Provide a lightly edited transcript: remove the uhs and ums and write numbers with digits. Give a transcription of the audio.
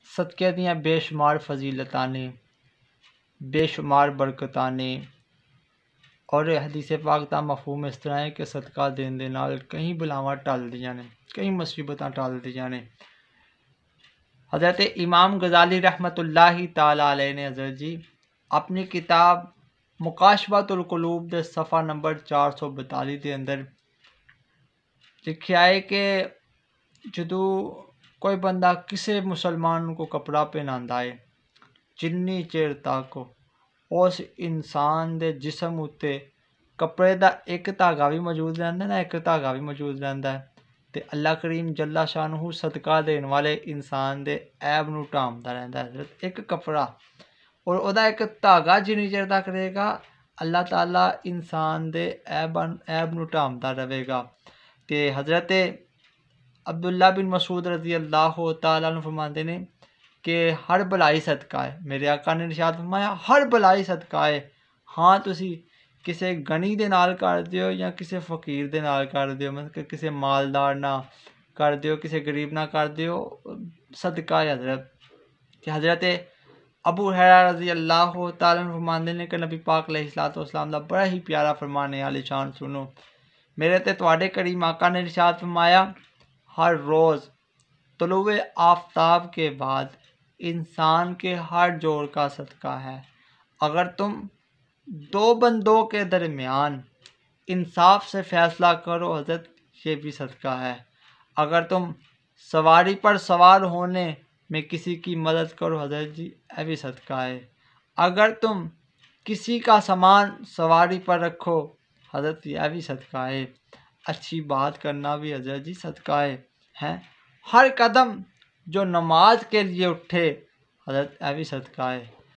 सदक़े दियाँ बेशुमार फजीलतां ने, बेशुमार बरकतां ने। और हदीस पाक दा मफहूम इस तरह है कि सदका देण दे नाल कई बलावां टलदियां ने, कई मुसीबतां टलदियां ने। हज़रत इमाम गज़ाली रहमतुल्लाहि ताला अलैह ने हज़रत जी अपनी किताब मुकाशफतुल कुलूब दे सफ़ा नंबर 442 के अंदर लिखा है कि जदों कोई बंदा किसी मुसलमान को कपड़ा पहनांदा है, जिन्नी चेर तक उस इंसान दे जिस्म उत्ते कपड़े दा एक धागा भी मौजूद रहिंदा ना, एक धागा भी मौजूद रहिंदा है, ते अल्लाह करीम जल्ला शानहू सदका देने वाले इंसान दे ऐब नूं ढांपदा रहिंदा है। एक कपड़ा और ओहदा एक धागा जिन्नी चेर तक रहेगा, अल्लाह ताला इंसान दे ऐब नूं ढांपदा रहेगा। ते हज़रत अब्दुल्ला बिन मसूद रज़ी अल्लाह तआला अन्हु फरमाते ने कि हर भलाई सदका है। मेरे आका ने इरशाद फरमाया हर भलाई सदका है। हाँ तुसी किसी गनी दे नाल कर दिओ या किसी फकीर दे नाल कर दिओ, मतलब कि किसी मालदार ना कर दिओ, किसी गरीब ना कर दिओ, सदका है हज़रत अबू हुरैरा रज़ी अल्लाह तआला अन्हु फरमाते ने कि नबी पाक अलैहिस्सलातु वस्सलाम दा बड़ा ही प्यारा फरमान है, आली शान सुनो। मेरे ते तुहाडे करीम आका ने इरशाद फरमाया हर रोज़ तुलुए आफ्ताब के बाद इंसान के हर जोड़ का सदका है। अगर तुम दो बंदों के दरमियान इंसाफ से फैसला करो हज़रत, ये भी सदका है। अगर तुम सवारी पर सवार होने में किसी की मदद करो हज़रत जी, यह भी सदका है। अगर तुम किसी का सामान सवारी पर रखो हज़रत, यह भी सदका है। अच्छी बात करना भी हज़रत जी सदका है। हर कदम जो नमाज के लिए उठे हज़रत, यह भी सदका है।